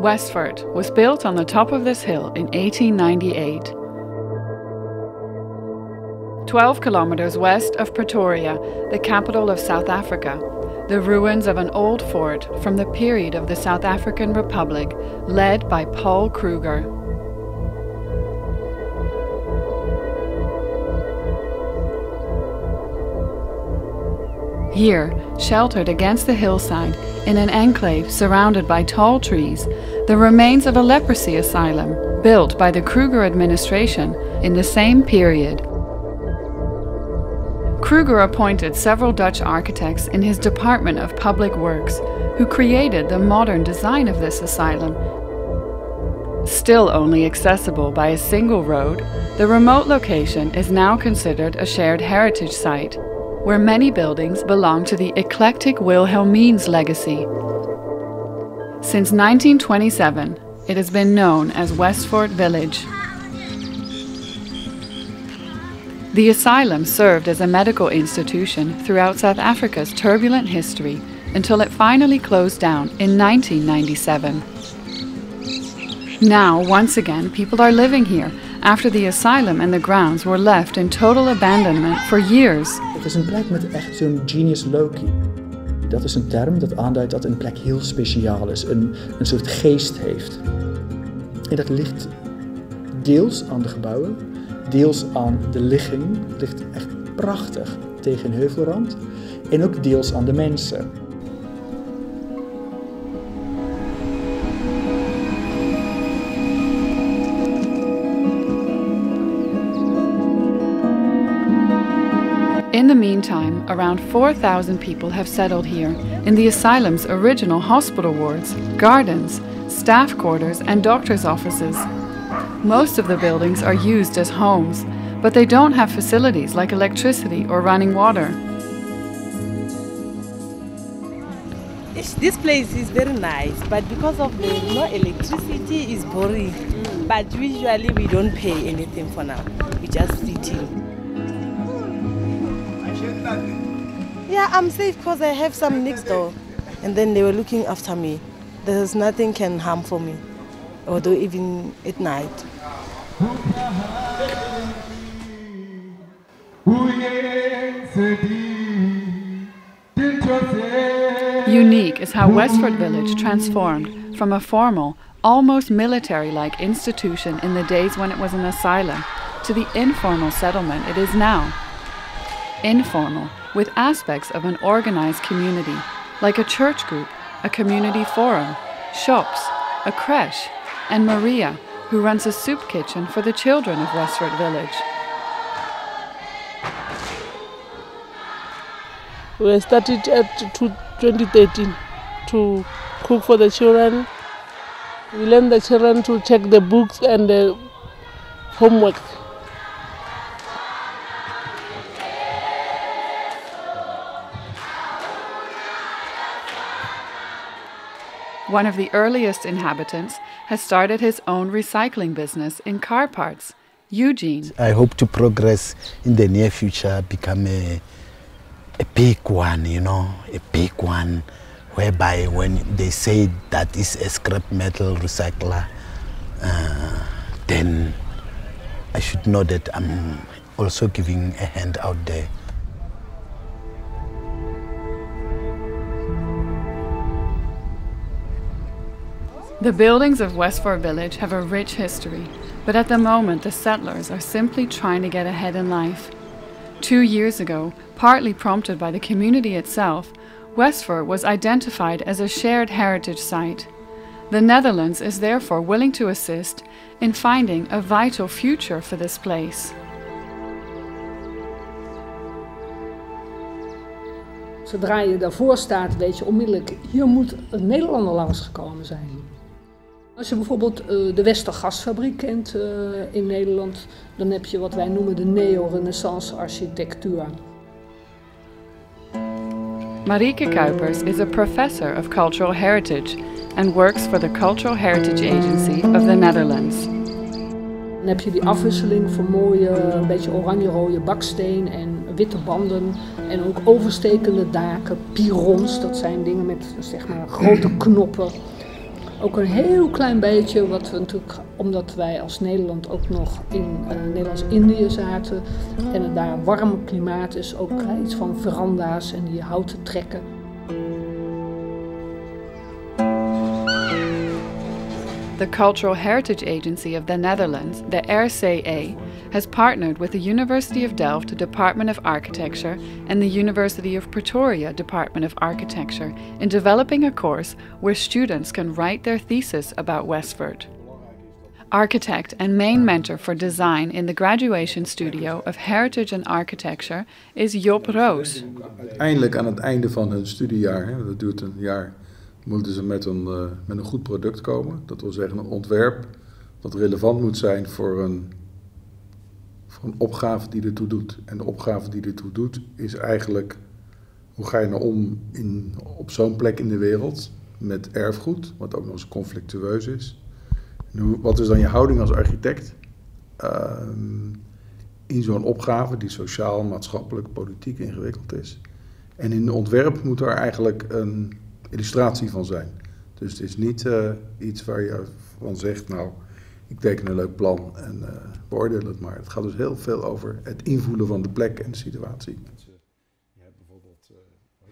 Westfort was built on the top of this hill in 1898. 12 kilometers west of Pretoria, the capital of South Africa, the ruins of an old fort from the period of the South African Republic, led by Paul Kruger. Here, sheltered against the hillside, in an enclave surrounded by tall trees, the remains of a leprosy asylum built by the Kruger administration in the same period. Kruger appointed several Dutch architects in his Department of Public Works, who created the modern design of this asylum. Still only accessible by a single road, the remote location is now considered a shared heritage site, where many buildings belong to the eclectic Wilhelmines legacy. Since 1927, it has been known as Westfort Village. The asylum served as a medical institution throughout South Africa's turbulent history until it finally closed down in 1997. Now, once again, people are living here after the asylum and the grounds were left in total abandonment for years. Het is een plek met echt zo'n genius loci. Dat is een term dat aanduidt dat een plek heel speciaal is, een soort geest heeft. En dat ligt deels aan de gebouwen, deels aan de ligging. Het ligt echt prachtig tegen een heuvelrand. En ook deels aan de mensen. In the meantime, around 4,000 people have settled here in the asylum's original hospital wards, gardens, staff quarters and doctors' offices. Most of the buildings are used as homes, but they don't have facilities like electricity or running water. This place is very nice, but because of the no electricity, it's boring. But usually we don't pay anything for now. We just sit in. Yeah, I'm safe because I have some next door, and then they were looking after me. There's nothing can harm for me, although even at night. Unique is how Westfort Village transformed from a formal, almost military-like institution in the days when it was an asylum to the informal settlement it is now. Informal, with aspects of an organized community, like a church group, a community forum, shops, a creche, and Maria, who runs a soup kitchen for the children of Westfort Village. We started at 2013 to cook for the children. We learned the children to check the books and the homework. One of the earliest inhabitants has started his own recycling business in car parts, Eugene. I hope to progress in the near future, become a big one, you know, a big one, whereby when they say that is a scrap metal recycler, then I should know that I'm also giving a hand out there. The buildings of Westfort Village have a rich history, but at the moment the settlers are simply trying to get ahead in life. 2 years ago, partly prompted by the community itself, Westfort was identified as a shared heritage site. The Netherlands is therefore willing to assist in finding a vital future for this place. Zodra je daarvoor staat, weet je onmiddellijk, hier moet een Nederlander langsgekomen zijn. Als je bijvoorbeeld de Westergasfabriek kent in Nederland, dan heb je wat wij noemen de neo-renaissance architectuur. Marieke Kuipers is a professor of cultural heritage and works for the Cultural Heritage Agency of the Netherlands. Dan heb je die afwisseling van mooie, een beetje oranje-rode baksteen en witte banden. En ook overstekende daken, pirons, dat zijn dingen met zeg maar grote knoppen. Ook een heel klein beetje, wat we natuurlijk, omdat wij als Nederland ook nog in Nederlands-Indië zaten en het daar een warm klimaat is, ook iets van veranda's en die houten trekken. The Cultural Heritage Agency of the Netherlands, the RCA, has partnered with the University of Delft Department of Architecture and the University of Pretoria Department of Architecture in developing a course where students can write their thesis about Westfort. Architect and main mentor for design in the graduation studio of Heritage and Architecture is Job Roos. Uiteindelijk aan het einde van hun studiejaar, dat duurt een jaar, moeten ze met een goed product komen. Dat wil zeggen een ontwerp dat relevant moet zijn voor een opgave die ertoe doet. En de opgave die ertoe doet is eigenlijk, hoe ga je nou om op zo'n plek in de wereld met erfgoed, wat ook nog eens conflictueus is. En wat is dan je houding als architect in zo'n opgave die sociaal, maatschappelijk, politiek ingewikkeld is. En in het ontwerp moet er eigenlijk een illustratie van zijn. Dus het is niet iets waar je van zegt, nou, ik teken een leuk plan en beoordeel het maar. Het gaat dus heel veel over het invoelen van de plek en de situatie.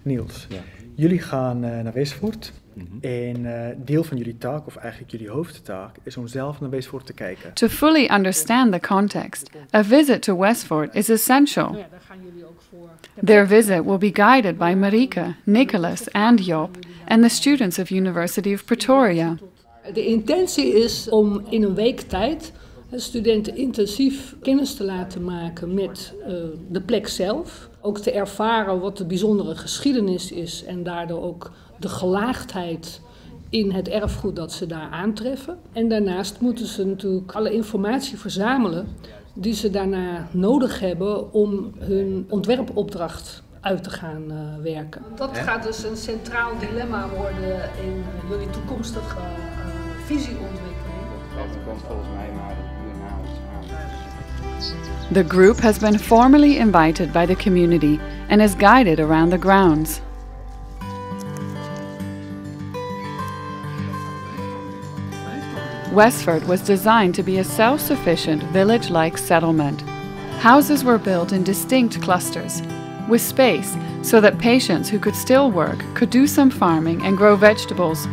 Niels, jullie gaan naar Westfort en deel van jullie taak, of eigenlijk jullie hoofdtaak, is om zelf naar Westfort te kijken. To fully understand the context, a visit to Westfort is essential. Their visit will be guided by Marieke, Nicholas and Job and the students of University of Pretoria. De intentie is om in een week tijd studenten intensief kennis te laten maken met de plek zelf. Ook te ervaren wat de bijzondere geschiedenis is en daardoor ook de gelaagdheid in het erfgoed dat ze daar aantreffen. En daarnaast moeten ze natuurlijk alle informatie verzamelen die ze daarna nodig hebben om hun ontwerpopdracht uit te gaan werken. Dat gaat dus een centraal dilemma worden in jullie toekomstige visieontwikkeling. Dat komt volgens mij maar hierna ons aan. The group has been formally invited by the community and is guided around the grounds. Westfort was designed to be a self-sufficient village-like settlement. Houses were built in distinct clusters, with space so that patients who could still work could do some farming and grow vegetables.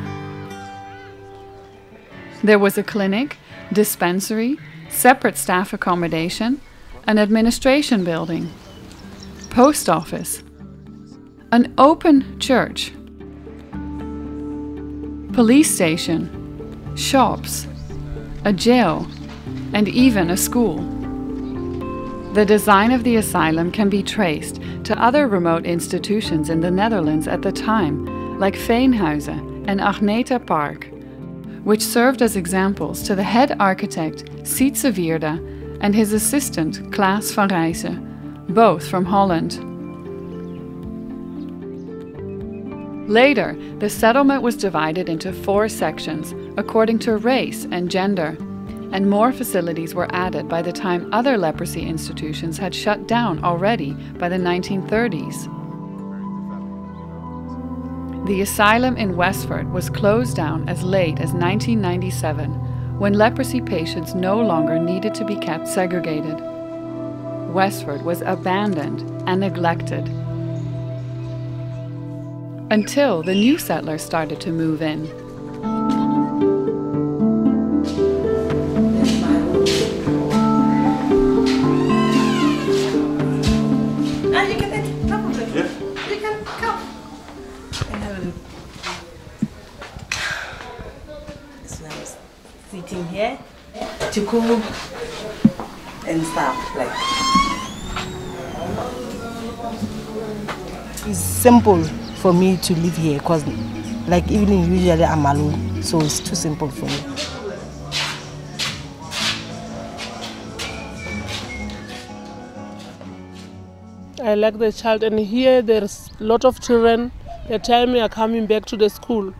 There was a clinic, dispensary, separate staff accommodation, an administration building, post office, an open church, police station, shops, a jail, and even a school. The design of the asylum can be traced to other remote institutions in the Netherlands at the time, like Veenhuizen and Agneta Park, which served as examples to the head architect Sietse Vierda and his assistant Klaas van Rijssen, both from Holland. Later, the settlement was divided into 4 sections according to race and gender, and more facilities were added by the time other leprosy institutions had shut down already by the 1930s. The asylum in Westfort was closed down as late as 1997, when leprosy patients no longer needed to be kept segregated. Westfort was abandoned and neglected, until the new settlers started to move in. Sitting here to cook and stuff like. It's simple for me to live here because, like, evening usually I'm alone, so it's too simple for me. I like the child, and here there's a lot of children. They tell me are coming back to the school.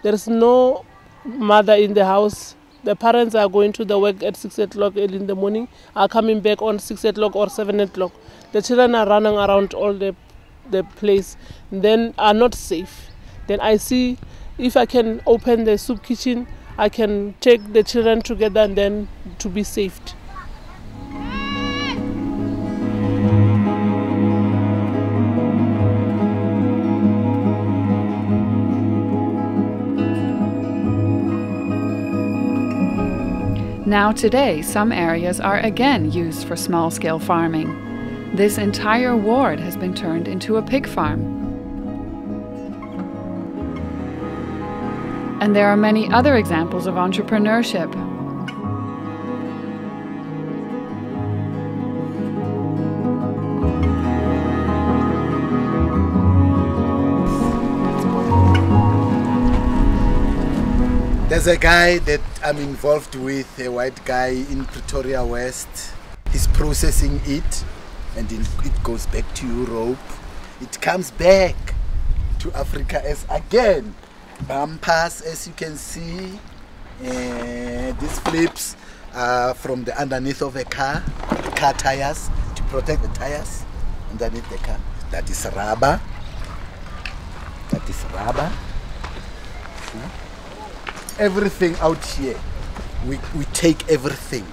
There's no mother in the house. The parents are going to the work at 6 o'clock early in the morning, are coming back on 6 o'clock or 7 o'clock. The children are running around all the place, then are not safe. Then I see if I can open the soup kitchen, I can take the children together and then to be saved. Now today, some areas are again used for small-scale farming. This entire ward has been turned into a pig farm. And there are many other examples of entrepreneurship. There's a guy that I'm involved with, a white guy in Pretoria West. He's processing it and then it goes back to Europe. It comes back to Africa as again. Bumpers, as you can see. These flips are from the underneath of a car tires, to protect the tires underneath the car. That is rubber. That is rubber. Everything out here, we take everything,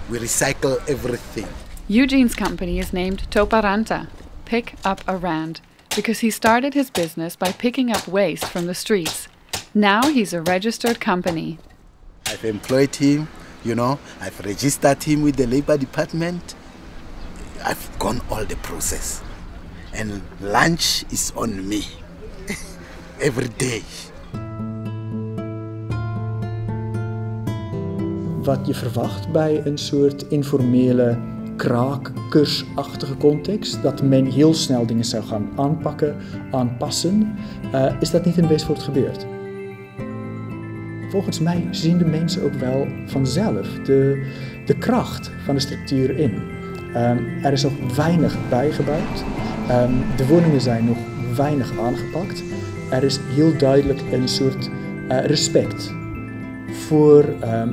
we recycle everything. Eugene's company is named Toparanta, Pick Up a Rand, because he started his business by picking up waste from the streets. Now he's a registered company. I've employed him, you know, I've registered him with the labor department. I've gone all the process. And lunch is on me, every day. Wat je verwacht bij een soort informele kraakkursachtige context, dat men heel snel dingen zou gaan aanpakken, aanpassen, is dat niet in Westfort gebeurd. Volgens mij zien de mensen ook wel vanzelf de kracht van de structuur in. Er is nog weinig bijgebouwd, de woningen zijn nog weinig aangepakt. Er is heel duidelijk een soort respect voor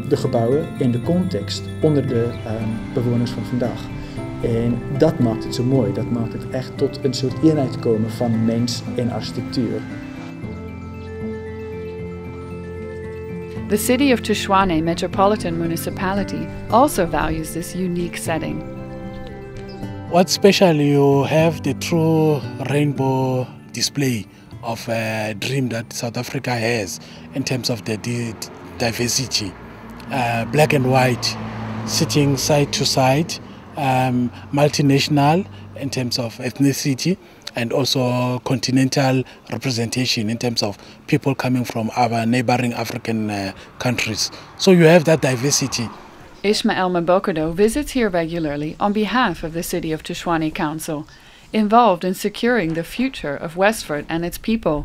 de gebouwen in de context onder de bewoners van vandaag. En dat maakt het zo mooi, dat maakt het echt tot een soort eenheid komen van mens en architectuur. The city of Tshwane Metropolitan Municipality also values this unique setting. What's special, you have the true rainbow display of a dream that South Africa has in terms of the diversity. Black and white, sitting side to side, multinational in terms of ethnicity, and also continental representation in terms of people coming from our neighboring African countries. So you have that diversity. Ismael Mbokodo visits here regularly on behalf of the City of Tshwane Council, involved in securing the future of Westfort and its people.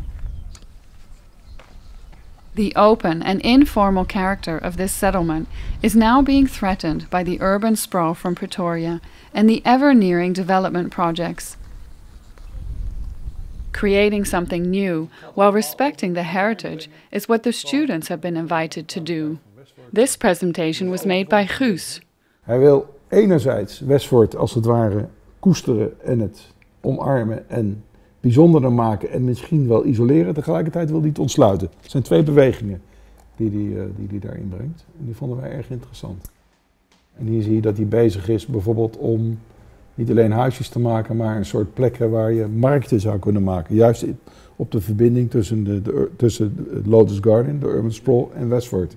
The open and informal character of this settlement is now being threatened by the urban sprawl from Pretoria and the ever-nearing development projects. Creating something new while respecting the heritage is what the students have been invited to do. This presentation was made by Guus. Hij wil enerzijds Westfort als het ware koesteren en het omarmen en bijzonderder maken en misschien wel isoleren. Tegelijkertijd wil hij het ontsluiten. Het zijn twee bewegingen die hij daarin brengt. En die vonden wij erg interessant. En hier zie je dat hij bezig is bijvoorbeeld om niet alleen huisjes te maken, maar een soort plekken waar je markten zou kunnen maken. Juist op de verbinding tussen Lotus Garden, de Urban Sprawl en Westfort.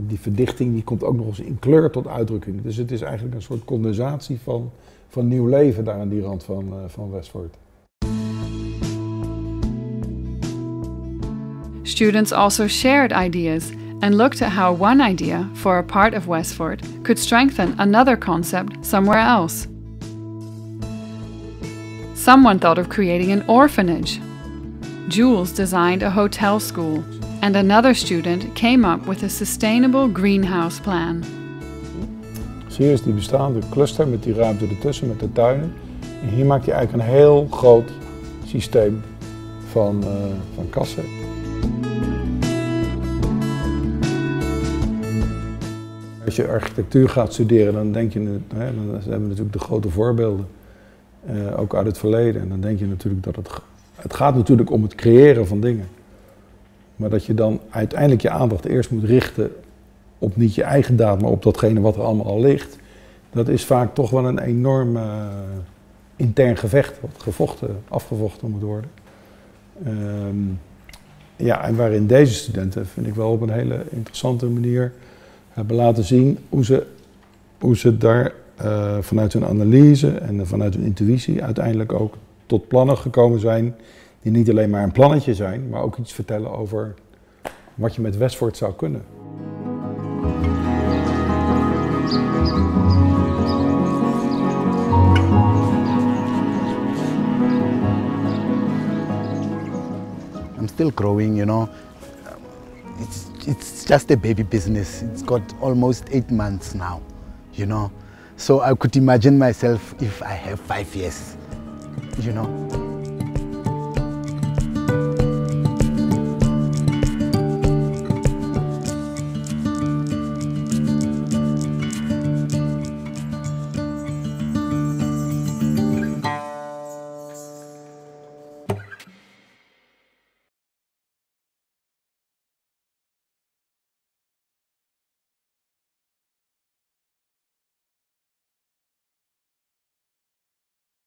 Die verdichting die komt ook nog eens in kleur tot uitdrukking. Dus het is eigenlijk een soort condensatie van nieuw leven daar aan die rand van Westfort. Students also shared ideas and looked at how one idea for a part of Westfort could strengthen another concept somewhere else. Someone thought of creating an orphanage. Jules designed a hotel school, and another student came up with a sustainable greenhouse plan. Hier is die bestaande cluster met die ruimte ertussen, met de tuinen. En hier maak je eigenlijk een heel groot systeem van kassen. Als je architectuur gaat studeren, dan denk je, dan hebben we natuurlijk de grote voorbeelden, ook uit het verleden. En dan denk je natuurlijk dat het gaat natuurlijk om het creëren van dingen. Maar dat je dan uiteindelijk je aandacht eerst moet richten op niet je eigen daad, maar op datgene wat er allemaal al ligt. Dat is vaak toch wel een enorm intern gevecht wat afgevochten moet worden. Ja, en waarin deze studenten, vind ik wel op een hele interessante manier, hebben laten zien hoe ze daar vanuit hun analyse en vanuit hun intuïtie uiteindelijk ook tot plannen gekomen zijn die niet alleen maar een plannetje zijn, maar ook iets vertellen over wat je met Westfort zou kunnen. I'm still growing, you know. It's just a baby business. It's got almost 8 months now, you know. So I could imagine myself if I have 5 years, you know.